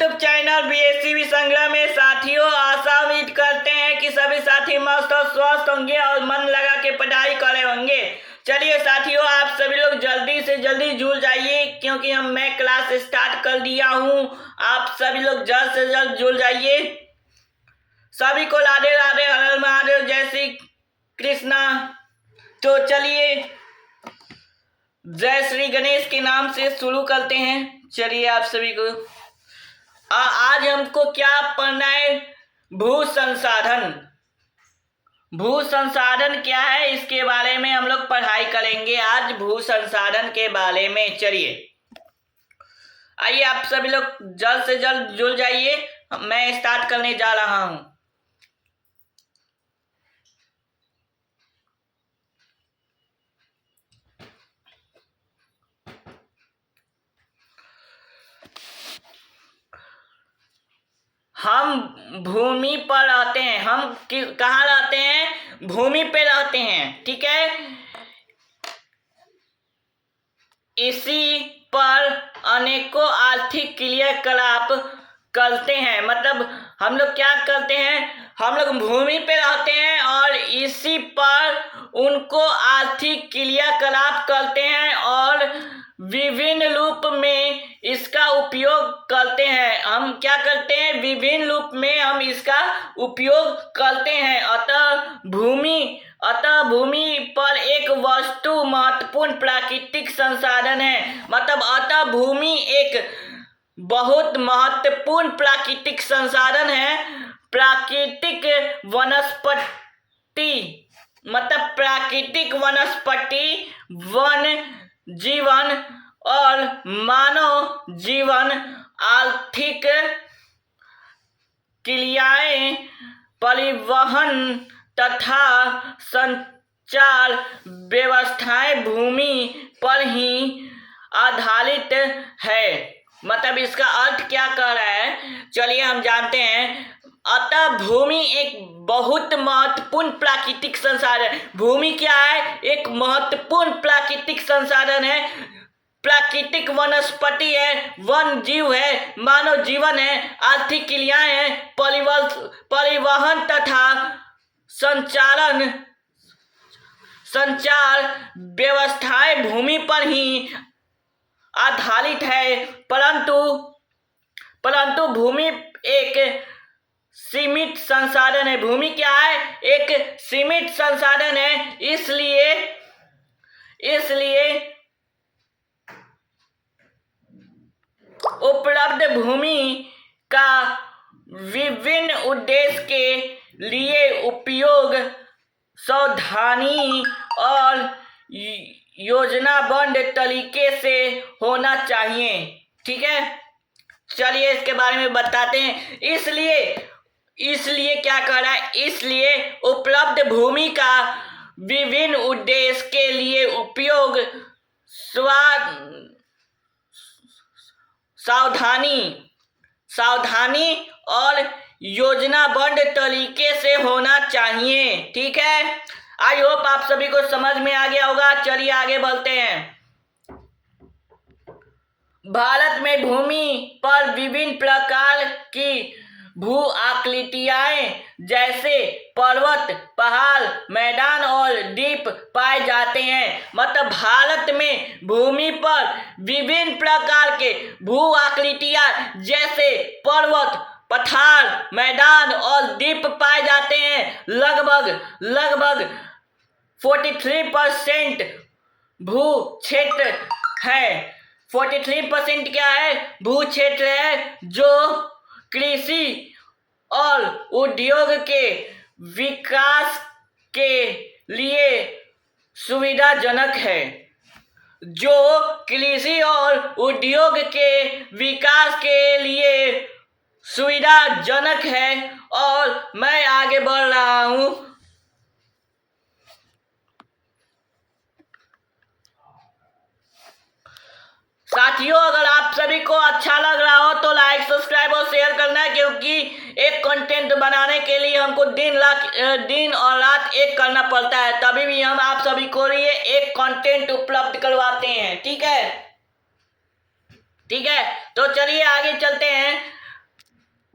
YouTube channel BSCB संग्रह में साथियों आशा उम्मीद करते हैं कि सभी साथी मस्त और स्वस्थ होंगे और मन लगा के पढ़ाई करे होंगे। चलिए साथियों, आप सभी लोग जल्दी से जल्दी जुड़ जाइए क्योंकि मैं क्लास स्टार्ट कर दिया हूँ। आप सभी लोग जल्द से जल्द जुड़ जाइए। सभी को राधे राधे, हर हर महादेव, जय श्री कृष्णा। तो चलिए जय श्री गणेश के नाम से शुरू करते हैं। चलिए आप सभी को आज हमको क्या पढ़ना है? भू संसाधन। भू संसाधन क्या है, इसके बारे में हम लोग पढ़ाई करेंगे आज, भू संसाधन के बारे में। चलिए आइए आप सभी लोग जल्द से जल्द जुड़ जाइए, मैं स्टार्ट करने जा रहा हूं। हम भूमि पर रहते हैं। हम कहाँ रहते हैं? भूमि पे रहते हैं, ठीक है। इसी पर अनेकों आर्थिक क्रियाकलाप करते हैं। मतलब हम लोग क्या करते हैं? हम लोग भूमि पे रहते हैं और इसी पर उनको आर्थिक क्रियाकलाप करते हैं और विभिन्न रूप में इसका उपयोग करते हैं। हम क्या करते हैं? विभिन्न रूप में हम इसका उपयोग करते हैं। अतः भूमि पर एक वस्तु महत्वपूर्ण प्राकृतिक संसाधन है। मतलब अतः भूमि एक बहुत महत्वपूर्ण प्राकृतिक संसाधन है। प्राकृतिक वनस्पति मतलब प्राकृतिक वनस्पति, वन जीवन और मानव जीवन, आर्थिक क्रियाएं, परिवहन तथा संचार व्यवस्थाएं भूमि पर ही आधारित है। मतलब इसका अर्थ क्या कह रहा है, चलिए हम जानते हैं। अतः भूमि एक बहुत महत्वपूर्ण प्राकृतिक संसाधन। भूमि क्या है? एक महत्वपूर्ण प्राकृतिक संसाधन है। प्राकृतिक वनस्पति है, वन जीव है, मानव जीवन है, आर्थिक क्रियाएं हैं, परिवहन तथा संचार व्यवस्थाएं भूमि पर ही आधारित है। परंतु भूमि एक सीमित संसाधन है। भूमि क्या है? एक सीमित संसाधन है। इसलिए उपलब्ध भूमि का विभिन्न उद्देश्य के लिए उपयोग सावधानी और योजनाबद्ध तरीके से होना चाहिए, ठीक है। चलिए इसके बारे में बताते हैं। इसलिए क्या कर रहा है? इसलिए उपलब्ध भूमि का विभिन्न उद्देश्य के लिए उपयोग सावधानी और योजनाबद्ध तरीके से होना चाहिए, ठीक है। आई होप आप सभी को समझ में आ गया होगा। चलिए आगे बढ़ते हैं। भारत में भूमि पर विभिन्न प्रकार की भू आकृतियां जैसे पर्वत, पहाड़, मैदान और द्वीप पाए जाते हैं। मतलब भारत में भूमि पर विभिन्न प्रकार के भू आकृतियां जैसे पर्वत, पठार, मैदान और द्वीप पाए जाते हैं। लगभग 43% भू क्षेत्र है। 43% क्या है? भू क्षेत्र है जो कृषि और उद्योग के विकास के लिए सुविधाजनक है। जो कृषि और उद्योग के विकास के लिए सुविधाजनक है। और मैं आगे बढ़ रहा हूँ। साथियों, अगर आप सभी को अच्छा लग रहा हो तो लाइक, सब्सक्राइब और शेयर करना है, क्योंकि एक कंटेंट बनाने के लिए हमको दिन और रात एक करना पड़ता है, तभी भी हम आप सभी को लिए एक कंटेंट उपलब्ध करवाते हैं, ठीक है। तो चलिए आगे चलते हैं।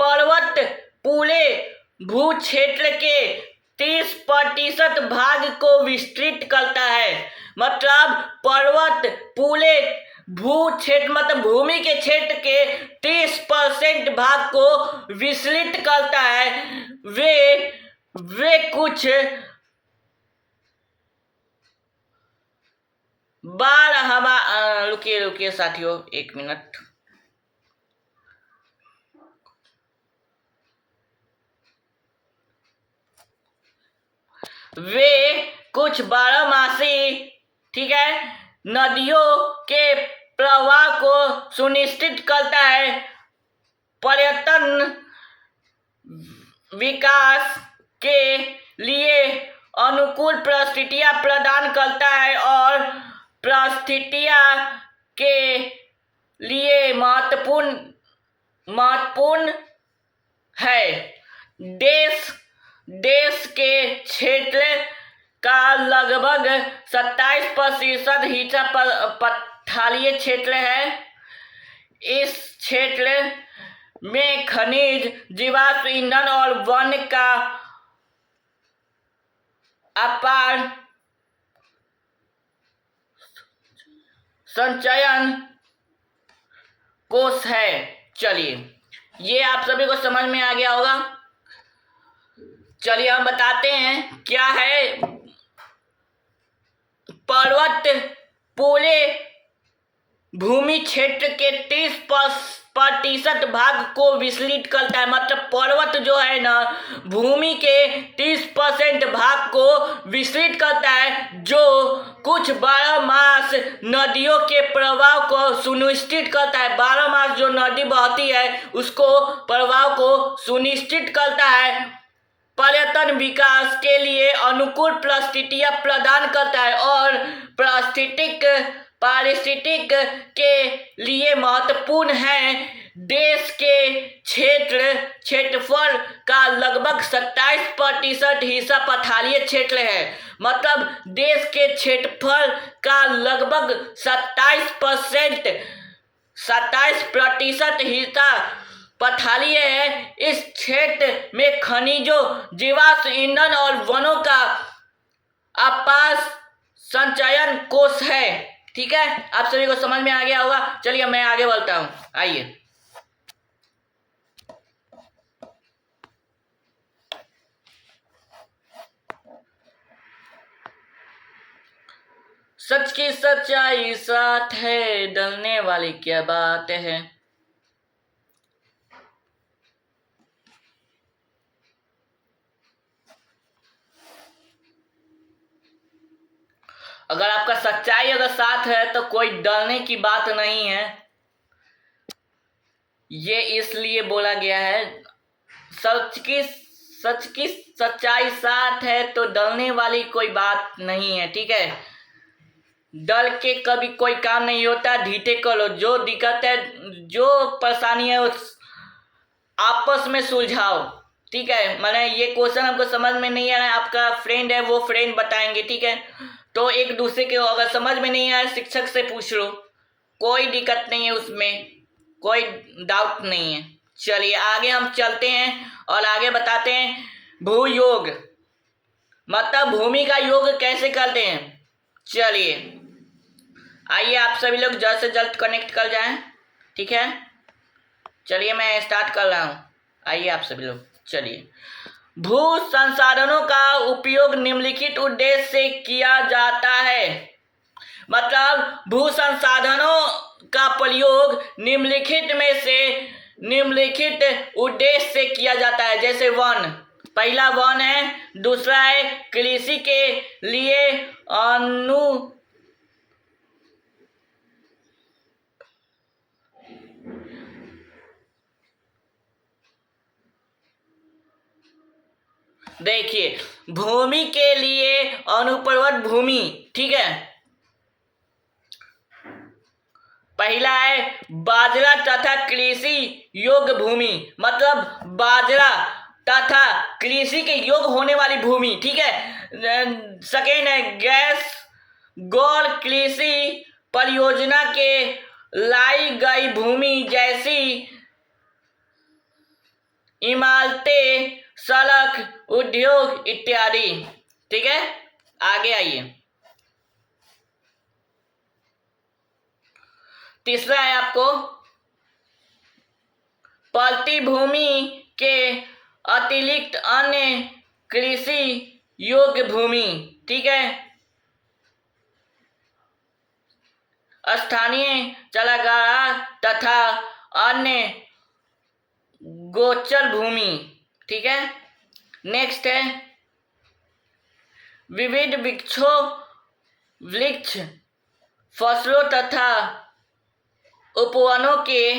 पर्वत पूरे भू क्षेत्र के 30% भाग को विस्तृत करता है। मतलब पर्वत पूरे भू क्षेत्र मतलब भूमि के क्षेत्र के 30% भाग को विस्तृत करता है। वे कुछ बार हवा रुकिए साथियों, एक मिनट। वे कुछ बारहमासी, ठीक है, नदियों के प्रवाह को सुनिश्चित करता है, पर्यटन विकास के लिए अनुकूल परिस्थितियां प्रदान करता है और परिस्थितियां के लिए महत्वपूर्ण है। देश के क्षेत्र का लगभग 27% हिस्सा पठारीय क्षेत्र है। इस क्षेत्र में खनिज, जीवाश्म ईंधन और वन का अपार संचयन कोष है। चलिए, ये आप सभी को समझ में आ गया होगा। चलिए हम बताते हैं क्या है। पर्वत पूरे भूमि क्षेत्र के 30% भाग को विस्तृत करता है। मतलब पर्वत जो है ना, भूमि के 30% भाग को विस्तृत करता है, जो कुछ 12 मास नदियों के प्रवाह को सुनिश्चित करता है। 12 मास जो नदी बहती है उसको प्रवाह को सुनिश्चित करता है, पर्यटन विकास के लिए अनुकूल परिस्थितियां प्रदान करता है और पारिस्थितिक के लिए महत्वपूर्ण है। देश के क्षेत्रफल का लगभग 27% हिस्सा पठारीय क्षेत्र है। मतलब देश के क्षेत्रफल का लगभग 27% हिस्सा पठारीय है। इस क्षेत्र में खनिजों, जीवाश्म ईंधन और वनों का अपार संचयन कोष है। ठीक है, आप सभी को समझ में आ गया होगा। चलिए मैं आगे बढ़ता हूं, आइए। सच की सच्चाई साथ है, डरने वाली क्या बात है। अगर आपका सच्चाई अगर साथ है तो कोई डरने की बात नहीं है। ये इसलिए बोला गया है, सच की सच्चाई साथ है तो डरने वाली कोई बात नहीं है। ठीक है, डर के कभी कोई काम नहीं होता। ढीठे करो, जो दिक्कत है, जो परेशानी है उस आपस में सुलझाओ। ठीक है, मैंने ये क्वेश्चन आपको समझ में नहीं आ रहा है, आपका फ्रेंड है, वो फ्रेंड बताएंगे। ठीक है, तो एक दूसरे के अगर समझ में नहीं आया शिक्षक से पूछ लो, कोई दिक्कत नहीं है, उसमें कोई डाउट नहीं है। चलिए आगे हम चलते हैं और आगे बताते हैं भूयोग, मतलब भूमि का योग कैसे करते हैं। चलिए आइए आप सभी लोग जल्द से जल्द कनेक्ट कर जाएं। ठीक है, चलिए मैं स्टार्ट कर रहा हूं। आइए आप सभी लोग, चलिए। भू संसाधनों का उपयोग निम्नलिखित उद्देश्य से किया जाता है। मतलब भू संसाधनों का प्रयोग निम्नलिखित में से निम्नलिखित उद्देश्य से किया जाता है। जैसे वन, पहला वन है, दूसरा है कृषि के लिए देखिए, भूमि के लिए अनुपर्वत भूमि। ठीक है, पहला है बाजरा तथा कृषि योग्य भूमि, मतलब बाजरा तथा कृषि के योग्य होने वाली भूमि। ठीक है, सेकेंड है गैस गौर कृषि परियोजना के लाई गई भूमि, जैसी इमारतें, सड़क, उद्योग इत्यादि। ठीक है, आगे आइए। तीसरा है आपको पलती भूमि के अतिरिक्त अन्य कृषि योग्य भूमि। ठीक है, स्थानीय चारागाह तथा अन्य गोचर भूमि। ठीक है, नेक्स्ट है विविध वृक्ष फसलों तथा उपवनों के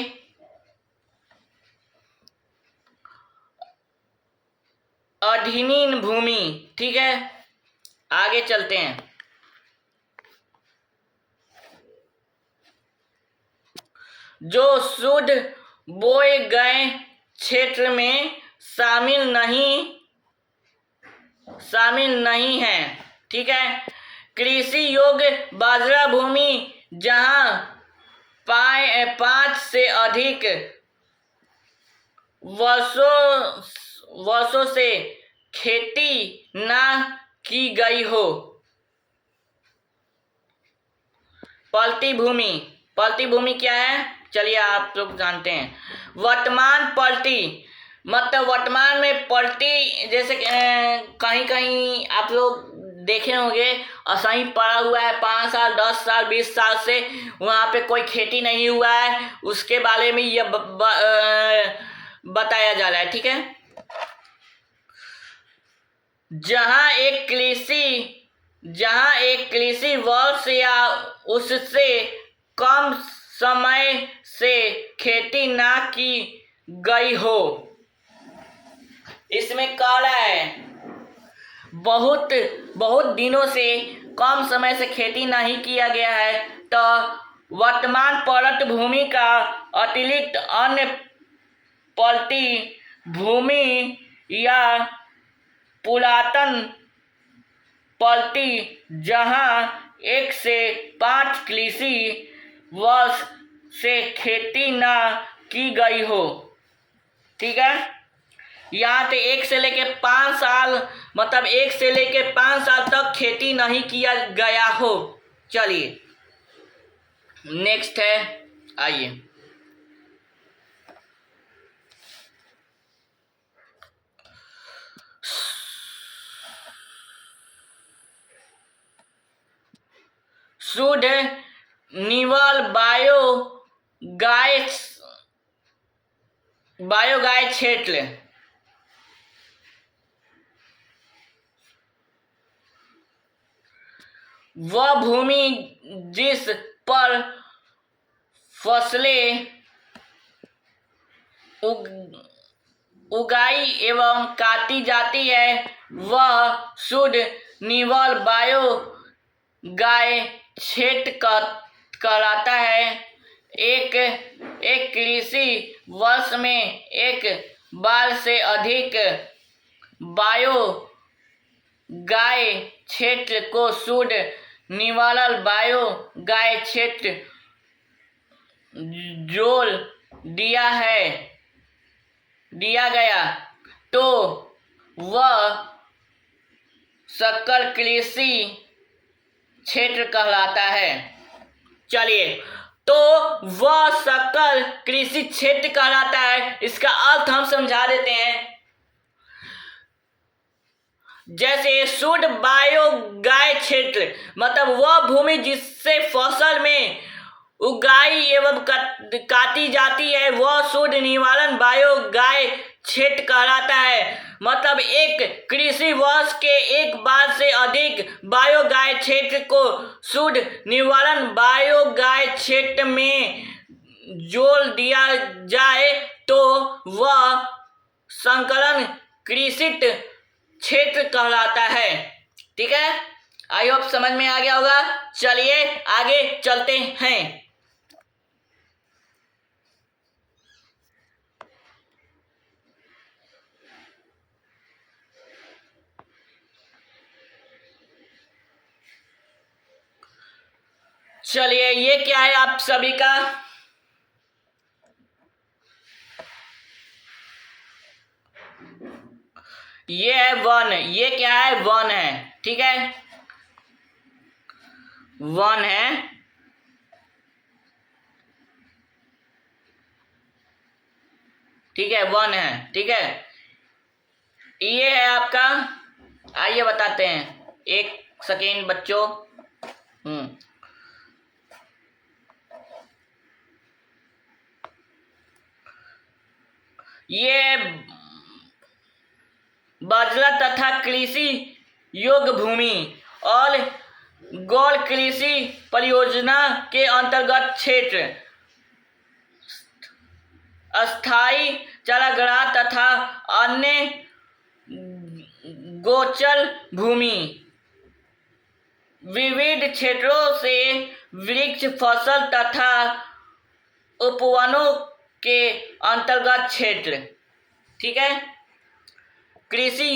अधीन भूमि। ठीक है, आगे चलते हैं। जो शुद्ध बोए गए क्षेत्र में शामिल नहीं है। ठीक है, कृषि योग्य बाजरा भूमि जहां 5 से अधिक वर्षों से खेती न की गई हो। पलती भूमि क्या है, चलिए आप लोग जानते हैं। वर्तमान पलटी मतलब वर्तमान में पलटी, जैसे कहीं कहीं आप लोग देखे होंगे असही पड़ा हुआ है 5 साल 10 साल 20 साल से वहाँ पे कोई खेती नहीं हुआ है, उसके बारे में यह बताया जा रहा है। ठीक है, जहाँ एक कृषि वर्ष या उससे कम समय से खेती ना की गई हो। इसमें कह रहा है बहुत दिनों से कम समय से खेती नहीं किया गया है, तो वर्तमान पलट भूमि का अतिरिक्त अन्य पलटी भूमि या पुरातन पलटी जहां 1 से 5 कृषि वर्ष से खेती न की गई हो। ठीक है, यहाँ पे 1 से लेके 5 साल मतलब 1 से लेके 5 साल तक खेती नहीं किया गया हो। चलिए नेक्स्ट है, आइए। शुद्ध निवल बायोगैस क्षेत्र वह भूमि जिस पर फसलें उगाई एवं काटी जाती है वह शुद्ध निवल बायोगैस क्षेत्र कहलाता है। एक कृषि वर्ष में एक बार से अधिक बायोगैस क्षेत्र को शुद्ध निवल बायोगैस क्षेत्र जोड़ दिया गया तो वह सकल कृषि क्षेत्र कहलाता है। चलिए, तो वह सकल कृषि क्षेत्र कहलाता है, इसका अर्थ हम समझा देते हैं। जैसे शुद्ध बायोगैस क्षेत्र मतलब वह भूमि जिससे फसल में उगाई एवं काटी जाती है वह शुद्ध निवारण बायोगैस क्षेत्र कहलाता है। मतलब एक कृषि वर्ष के एक बार से अधिक बायोगैस क्षेत्र को शुद्ध निवारण बायोगैस क्षेत्र में जोड़ दिया जाए तो वह संकलन कृषित क्षेत्र कहलाता है। ठीक है, आई होप समझ में आ गया होगा। चलिए आगे चलते हैं। चलिए, ये क्या है आप सभी का ये है वन, ये क्या है, वन है, ठीक है, वन है, ठीक है, वन है, ठीक है। ये है आपका, आइए बताते हैं, एक सेकेंड बच्चों। ये बाजरा तथा कृषि योग्य भूमि और गौड़ कृषि परियोजना के अंतर्गत क्षेत्र, अस्थायी चारागाह तथा अन्य गोचर भूमि, विविध क्षेत्रों से वृक्ष, फसल तथा उपवनों के अंतर्गत क्षेत्र, ठीक है। कृषि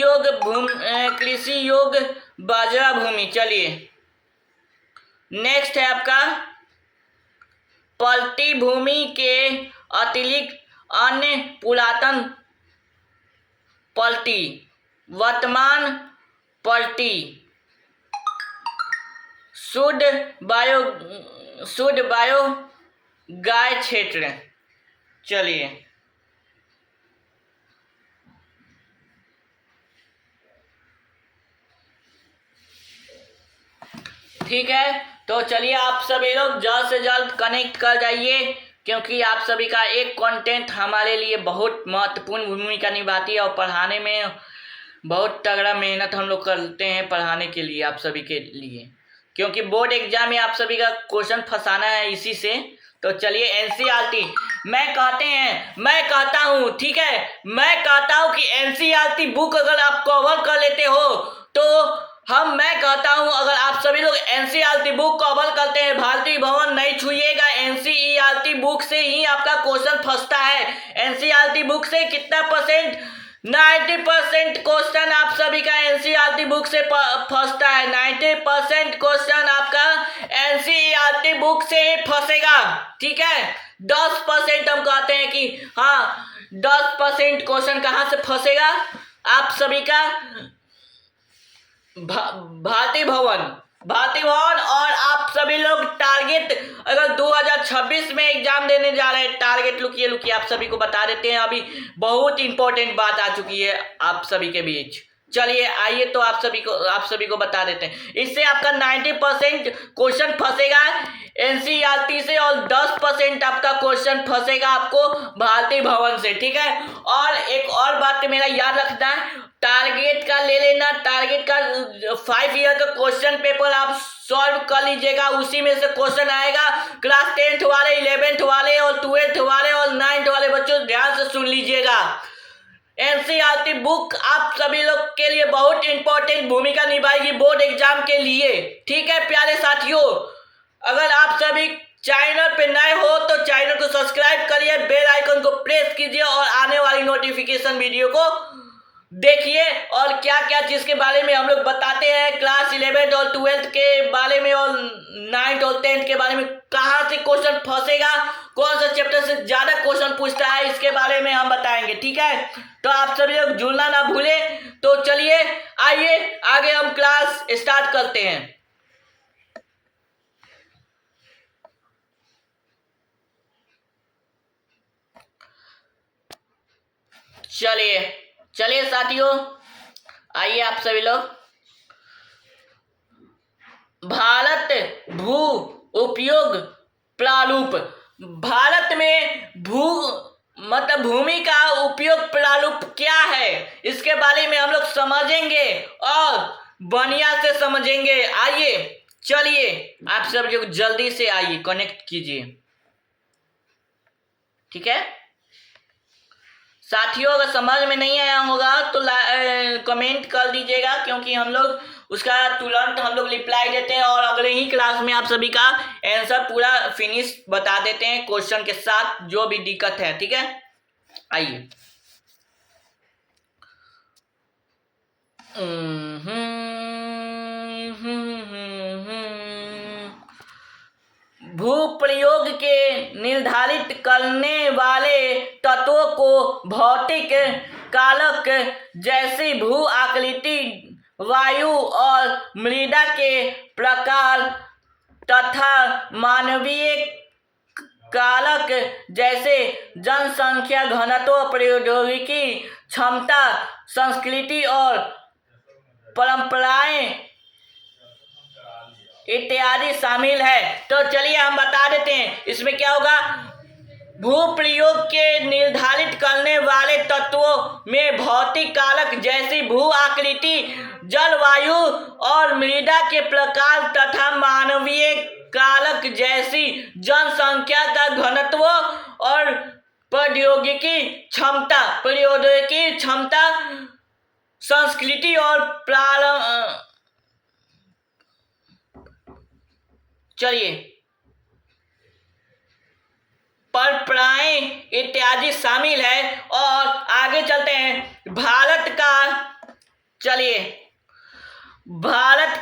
योग्य बाजरा भूमि। चलिए नेक्स्ट है आपका पलटी भूमि के अतिरिक्त अन्य पुरातन पलटी, वर्तमान पलटी, शुद्ध बायो गाय क्षेत्र। चलिए ठीक है, तो चलिए आप सभी लोग जल्द से जल्द कनेक्ट कर जाइए, क्योंकि आप सभी का एक कंटेंट हमारे लिए बहुत महत्वपूर्ण भूमिका निभाती है और पढ़ाने में बहुत तगड़ा मेहनत हम लोग करते हैं पढ़ाने के लिए आप सभी के लिए, क्योंकि बोर्ड एग्जाम में आप सभी का क्वेश्चन फंसाना है इसी से। तो चलिए एनसीईआरटी मैं कहता हूँ, ठीक है, मैं कहता हूँ कि एनसीईआरटी बुक अगर आप कवर कर लेते हो तो मैं कहता हूं अगर आप सभी लोग एनसीईआरटी बुक कवर करते हैं, भारतीय भवन नहीं छूइएगा। एनसीईआरटी बुक से ही आपका क्वेश्चन फंसता है। एनसीईआरटी बुक से कितना परसेंट, 90% क्वेश्चन आप सभी का एनसीईआरटी बुक से फंसता है। 90% क्वेश्चन आपका एनसीईआरटी बुक से ही फंसेगा, ठीक है। 10% हम कहते हैं कि हाँ 10% क्वेश्चन कहाँ से फंसेगा आप सभी का, भारतीय भवन। और आप सभी लोग टारगेट अगर 2026 में एग्जाम देने जा रहे हैं, टारगेट लुकिए आप सभी को बता देते हैं, अभी बहुत इंपॉर्टेंट बात आ चुकी है आप सभी के बीच। चलिए आइए तो आप सभी को बता देते हैं, इससे आपका 90% क्वेश्चन फंसेगा एनसीईआरटी से और 10% आपका क्वेश्चन फंसेगा आपको भारतीय भवन से, ठीक है। और एक और बात मेरा याद रखना है, टारगेट का ले लेना, टारगेट का 5 ईयर का क्वेश्चन पेपर आप सॉल्व कर लीजिएगा, उसी में से क्वेश्चन आएगा। क्लास 10th वाले, 11th वाले और 12th वाले और 9th वाले बच्चों ध्यान से सुन लीजिएगा। एनसीईआरटी बुक आप सभी लोग के लिए बहुत इंपॉर्टेंट भूमिका निभाएगी बोर्ड एग्जाम के लिए, ठीक है प्यारे साथियों। अगर आप सभी चैनल पे नए हो तो चैनल को सब्सक्राइब करिए, बेल आइकन को प्रेस कीजिए और आने वाली नोटिफिकेशन वीडियो को देखिए। और क्या क्या चीज के बारे में हम लोग बताते हैं क्लास 11th और 12th के बारे में और 9th और 10th के बारे में, कहाँ से क्वेश्चन फंसेगा, कौन सा चैप्टर से ज्यादा क्वेश्चन पूछता है, इसके बारे में हम बताएंगे, ठीक है। तो आप सभी लोग जुड़ना ना भूले। तो चलिए आइए आगे हम क्लास स्टार्ट करते हैं। चलिए साथियों आइए आप सभी लोग, भारत भू उपयोग प्रारूप। भारत में भूमि का उपयोग प्रारूप क्या है, इसके बारे में हम लोग समझेंगे और बढ़िया से समझेंगे। आइए चलिए आप सब लोग जल्दी से आइए कनेक्ट कीजिए, ठीक है साथियों। अगर समझ में नहीं आया होगा तो कमेंट कर दीजिएगा, क्योंकि हम लोग उसका तुरंत हम लोग रिप्लाई देते हैं और अगले ही क्लास में आप सभी का आंसर पूरा फिनिश बता देते हैं क्वेश्चन के साथ, जो भी दिक्कत है, ठीक है। आइए भूप्रयोग के निर्धारित करने वाले तत्वों को भौतिक कारक जैसी भू आकृति, वायु और मृदा के प्रकार तथा मानवीय कारक जैसे जनसंख्या घनत्व, प्रौद्योगिकी क्षमता, संस्कृति और परंपराएं इत्यादि शामिल है। तो चलिए हम बता देते हैं इसमें क्या होगा। भूप्रयोग के निर्धारित करने वाले तत्वों में भौतिक कारक जैसी भू आकृति, जलवायु और मृदा के प्रकार तथा मानवीय कारक जैसी जनसंख्या का घनत्व और प्रौद्योगिकी क्षमता, संस्कृति और परंपराएं इत्यादि शामिल है। और आगे चलते हैं। भारत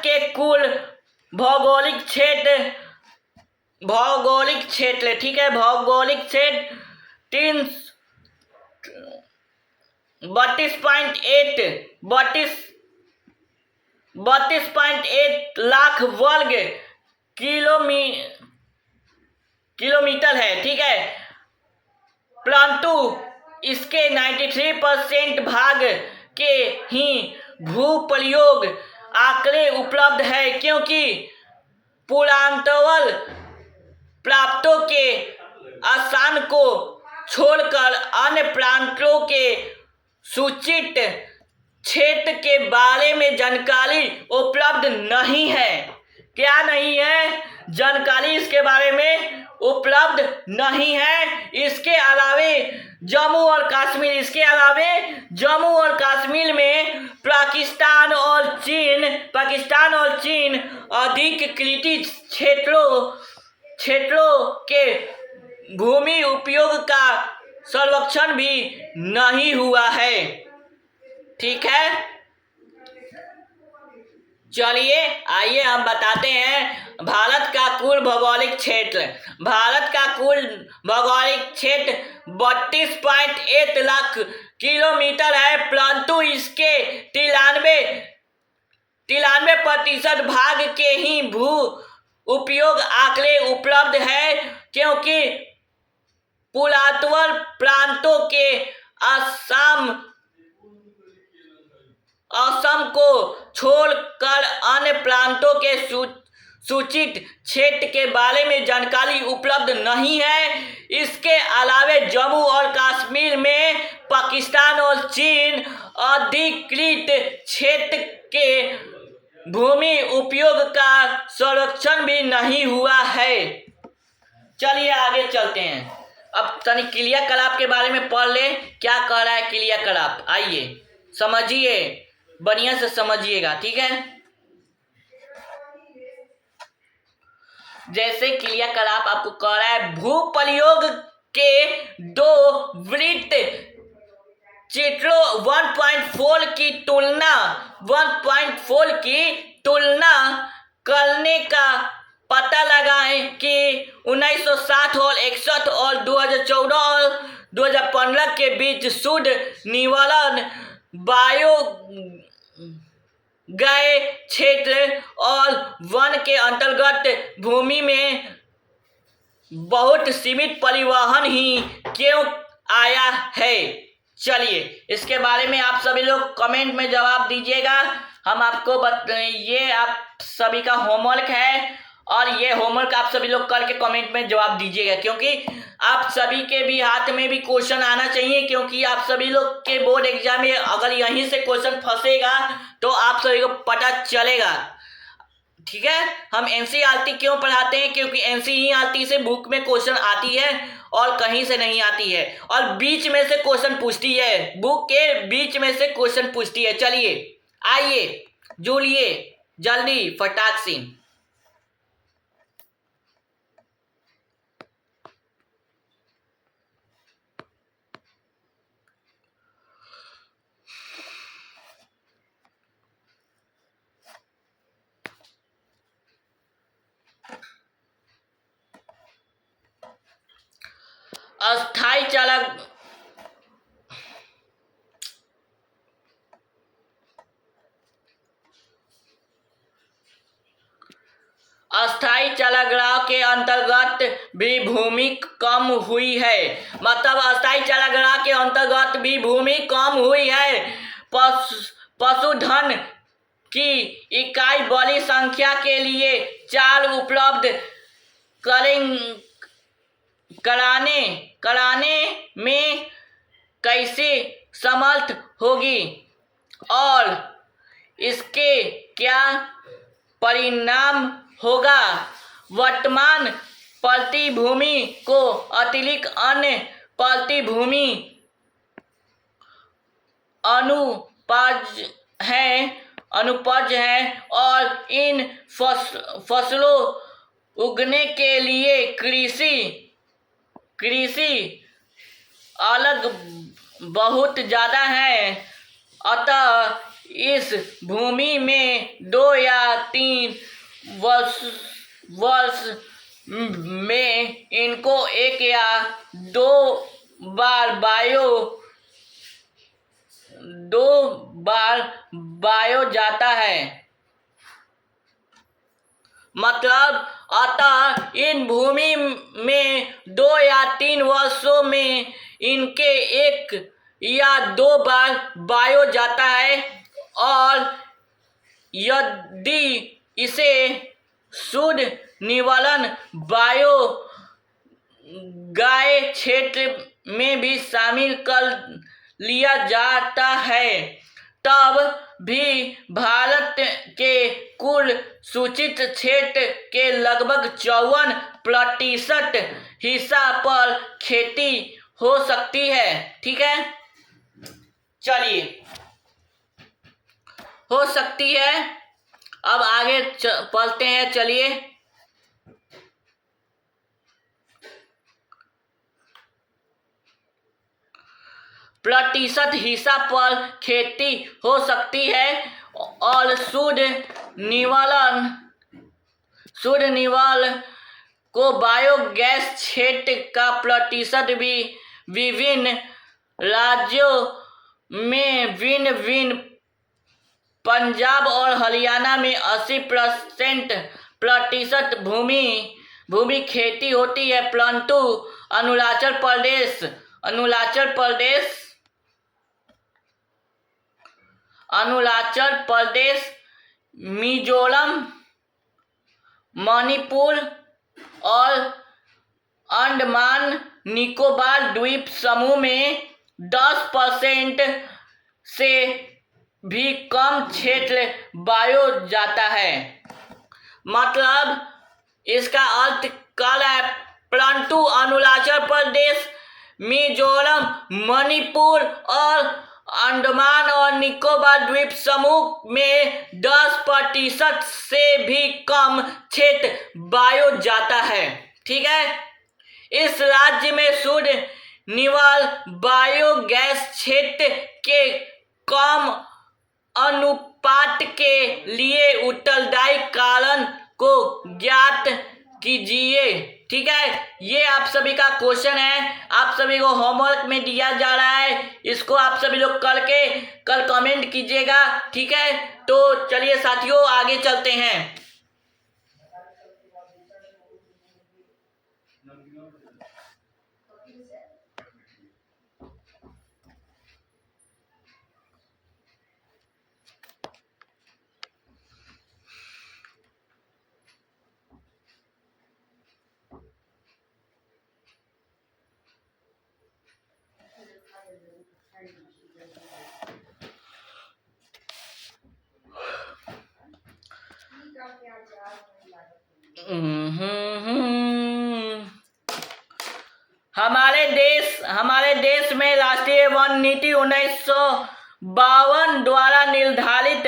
के कुल भौगोलिक क्षेत्र ठीक है, भौगोलिक क्षेत्र 32.8 लाख वर्ग किलोमीटर है, ठीक है। परंतु इसके 93% भाग के ही भूप्रयोग आंकड़े उपलब्ध है, क्योंकि पुरातत्व प्राप्तों के स्थान को छोड़कर अन्य प्रांतों के सूचित क्षेत्र के बारे में जानकारी उपलब्ध नहीं है। क्या नहीं है? जानकारी इसके बारे में उपलब्ध नहीं है। इसके अलावे जम्मू और कश्मीर में पाकिस्तान और चीन अधिकृत क्षेत्रों के भूमि उपयोग का सर्वेक्षण भी नहीं हुआ है, ठीक है। चलिए आइए हम बताते हैं भारत का कुल भौगोलिक क्षेत्र। भारत का कुल भौगोलिक क्षेत्र 32.8 लाख किलोमीटर है, परंतु इसके 93% भाग के ही भू उपयोग आंकड़े उपलब्ध है, क्योंकि पुरातत्व प्रांतों के असम को छोड़कर अन्य प्रांतों के सूचित क्षेत्र के बारे में जानकारी उपलब्ध नहीं है। इसके अलावे जम्मू और कश्मीर में पाकिस्तान और चीन अधिकृत क्षेत्र के भूमि उपयोग का सर्वेक्षण भी नहीं हुआ है। चलिए आगे चलते हैं। अब तनी क्रियाकलाप के बारे में पढ़ ले, क्या कह रहा है क्रियाकलाप। आइए समझिए, बढ़िया से समझिएगा, ठीक है। जैसे क्रियाकलाप आपको कह रहा है, भूप्रयोग के दो वृत्त चित्रों 1.4 की तुलना करने का पता लगाएं कि 1960 और 61 और 2014 और 2015 के बीच शुद्ध निवारण बायो गए क्षेत्र और वन के अंतर्गत भूमि में बहुत सीमित परिवहन ही क्यों आया है। चलिए इसके बारे में आप सभी लोग कमेंट में जवाब दीजिएगा। हम आपको ये आप सभी का होमवर्क है, और ये होमवर्क आप सभी लोग करके कमेंट में जवाब दीजिएगा, क्योंकि आप सभी के भी हाथ में भी क्वेश्चन आना चाहिए, क्योंकि आप सभी लोग के बोर्ड एग्जाम में अगर यहीं से क्वेश्चन फंसेगा तो आप सभी को पता चलेगा, ठीक है। हम एनसीईआरटी क्यों पढ़ाते हैं? क्योंकि एनसीईआरटी से बुक में क्वेश्चन आती है और कहीं से नहीं आती है, और बीच में से क्वेश्चन पूछती है, बुक के बीच में से क्वेश्चन पूछती है। चलिए आइए जुड़िए जल्दी फटाक से। अस्थायी चालक अस्थायी चालकग्राह के अंतर्गत भी भूमि कम हुई है। मतलब अस्थायी चालकग्राह के अंतर्गत भी भूमि कम हुई है। पशुधन की इकाई बड़ी संख्या के लिए चाल उपलब्ध कराने में कैसे समर्थ होगी और इसके क्या परिणाम होगा। वर्तमान प्रतिभूमि को अतिरिक्त अन्य प्रतिभूमि अनुपज है और इन फसलों उगने के लिए कृषि अलग बहुत ज़्यादा है। अतः इस भूमि में 2 या 3 वर्ष में इनको 1 या 2 बार बायो जाता है। मतलब अतः इन भूमि में 2 या 3 वर्षों में इनके 1 या 2 बार बायो जाता है और यदि इसे शुद्ध निवारण बायो गाय क्षेत्र में भी शामिल कर लिया जाता है तब भी भारत के कुल सूचित क्षेत्र के लगभग 54% हिस्सा पर खेती हो सकती है। ठीक है, चलिए, हो सकती है। अब आगे पढ़ते हैं, चलिए। प्रतिशत हिस्सा पर खेती हो सकती है और शुद्ध निवाल को बायोगैस क्षेत्र का प्रतिशत भी विभिन्न राज्यों में भिन्न पंजाब और हरियाणा में 80% प्रतिशत भूमि खेती होती है, परंतु अरुणाचल प्रदेश, मिजोरम, मणिपुर और अंडमान निकोबार द्वीप समूह में 10% से भी कम क्षेत्र बायो जाता है। मतलब इसका अर्थ कर है, परंतु अरुणाचल प्रदेश, मिजोरम, मणिपुर और अंडमान और निकोबार द्वीप समूह में 10% से भी कम क्षेत्र बायो जाता है। ठीक है, इस राज्य में शुद्ध निवाल बायोगैस क्षेत्र के कम अनुपात के लिए उत्तरदायी कारण को ज्ञात कीजिए। ठीक है, ये आप सभी का क्वेश्चन है, आप सभी को होमवर्क में दिया जा रहा है। इसको आप सभी लोग करके कल कमेंट कीजिएगा। ठीक है, तो चलिए साथियों, आगे चलते हैं। हमारे देश में राष्ट्रीय वन नीति 1952 द्वारा निर्धारित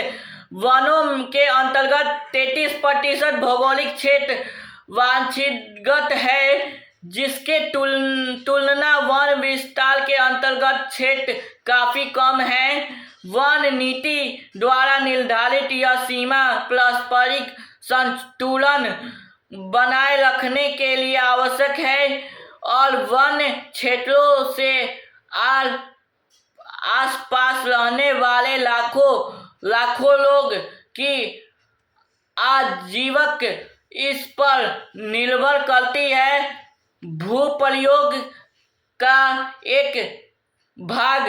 वनों के अंतर्गत 33% भौगोलिक क्षेत्र वांछित है, जिसके तुलना वन विस्तार के अंतर्गत क्षेत्र काफी कम है। वन नीति द्वारा निर्धारित यह सीमा पारस्परिक संतुलन बनाए रखने के लिए आवश्यक है और वन्य क्षेत्रों से आसपास रहने वाले लाखों लोग की आजीविक इस पर निर्भर करती है। भूप्रयोग का एक भाग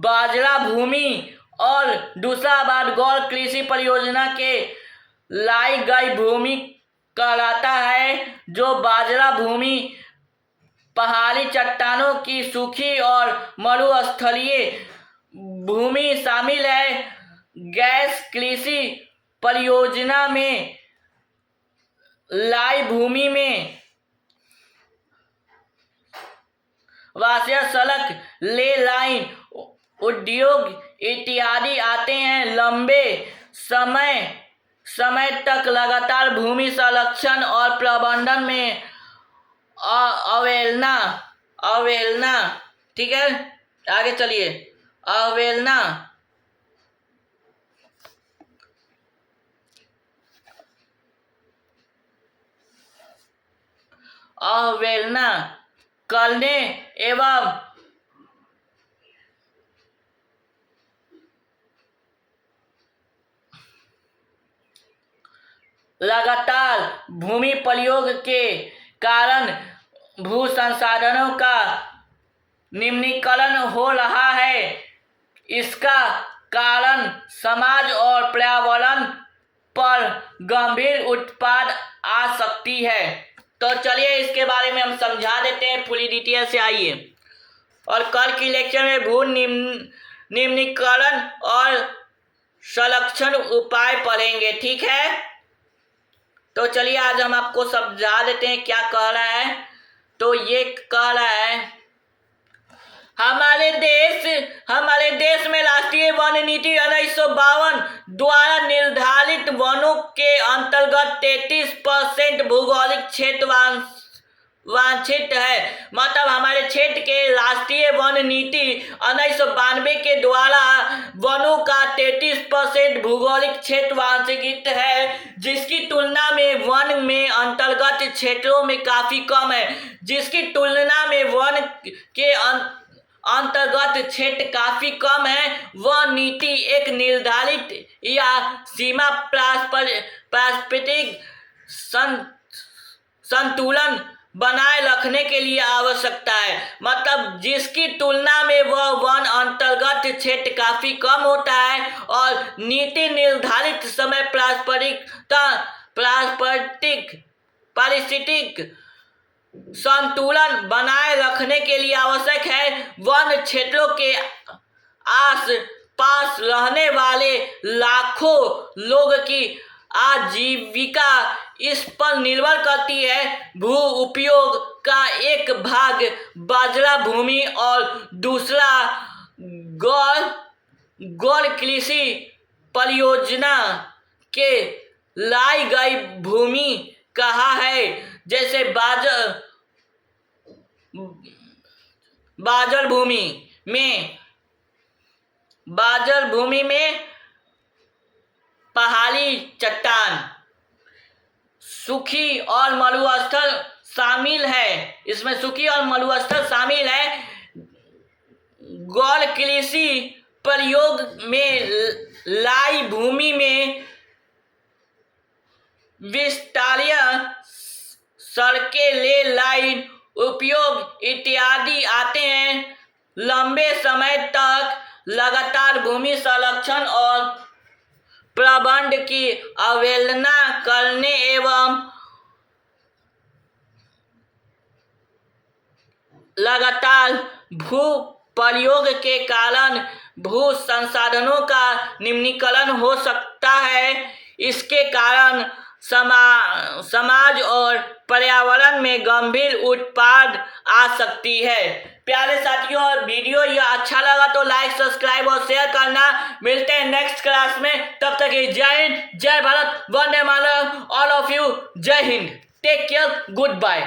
बाजरा भूमि और दूसरा भाग गौर कृषि परियोजना के लाई गई भूमि कहलाता है। जो बाजरा भूमि पहाड़ी चट्टानों की सूखी और मरुस्थलीय भूमि शामिल है। गैस कृषि परियोजना में लाई भूमि में वाष्य सड़क, ले लाइन, उद्योग इत्यादि आते हैं। लंबे समय तक लगातार भूमि संरक्षण और प्रबंधन में अवहेलना, ठीक है, आगे चलिए। अवहेलना करने एवं लगातार भूमि प्रयोग के कारण भू संसाधनों का निम्नीकरण हो रहा है। इसका कारण समाज और पर्यावरण पर गंभीर उत्पाद आ सकती है। तो चलिए इसके बारे में हम समझा देते हैं पूरी डिटेल से। आइए, और कल की लेक्चर में भू निम्नीकरण और संरक्षण उपाय पढ़ेंगे, ठीक है। तो चलिए आज हम आपको समझा देते हैं क्या कह रहा है। तो ये कह रहा है, हमारे देश में राष्ट्रीय वन नीति 1952 द्वारा निर्धारित वनों के अंतर्गत 33% भौगोलिक क्षेत्र वांछित है। मतलब हमारे क्षेत्र के राष्ट्रीय वन नीति 1992 के द्वारा वनों का 33% भौगोलिक क्षेत्र वांछित है, जिसकी तुलना में वन में अंतर्गत क्षेत्रों में काफी कम है। जिसकी तुलना में वन के अंतर्गत क्षेत्र काफी कम है। वह नीति एक निर्धारित या सीमा पारस्परिक संतुलन बनाए रखने के लिए आवश्यकता है। मतलब जिसकी तुलना में वह वन अंतर्गत क्षेत्र काफी कम होता है और नीति निर्धारित समय पारिस्थितिक संतुलन बनाए रखने के लिए आवश्यक है। वन क्षेत्रों के आस पास रहने वाले लाखों लोग की आजीविका इस पर निर्भर करती है। भू उपयोग का एक भाग बाजरा भूमि और दूसरा गौर कृषि परियोजना के लाई गई भूमि कहा है। जैसे बाजर भूमि में पहाड़ी चट्टान, सूखी और मरुस्थल शामिल है। इसमें सूखी और मरुस्थल शामिल है। गौर कृषि प्रयोग में लाई भूमि में विस्तारीय सड़कें, ले लाइन, उपयोग इत्यादि आते हैं। लंबे समय तक लगातार भूमि संरक्षण और प्रबंधन की अवहेलना करने एवं लगातार भू प्रयोग के कारण भू संसाधनों का निम्नीकरण हो सकता है। इसके कारण समाज और पर्यावरण में गंभीर उत्पाद आ सकती है। प्यारे साथियों, और वीडियो यह अच्छा लगा तो लाइक, सब्सक्राइब और शेयर करना। मिलते हैं नेक्स्ट क्लास में, तब तक जय हिंद, जय भारत, वंदे मातरम, ऑल ऑफ यू, जय Hind, take care, good bye.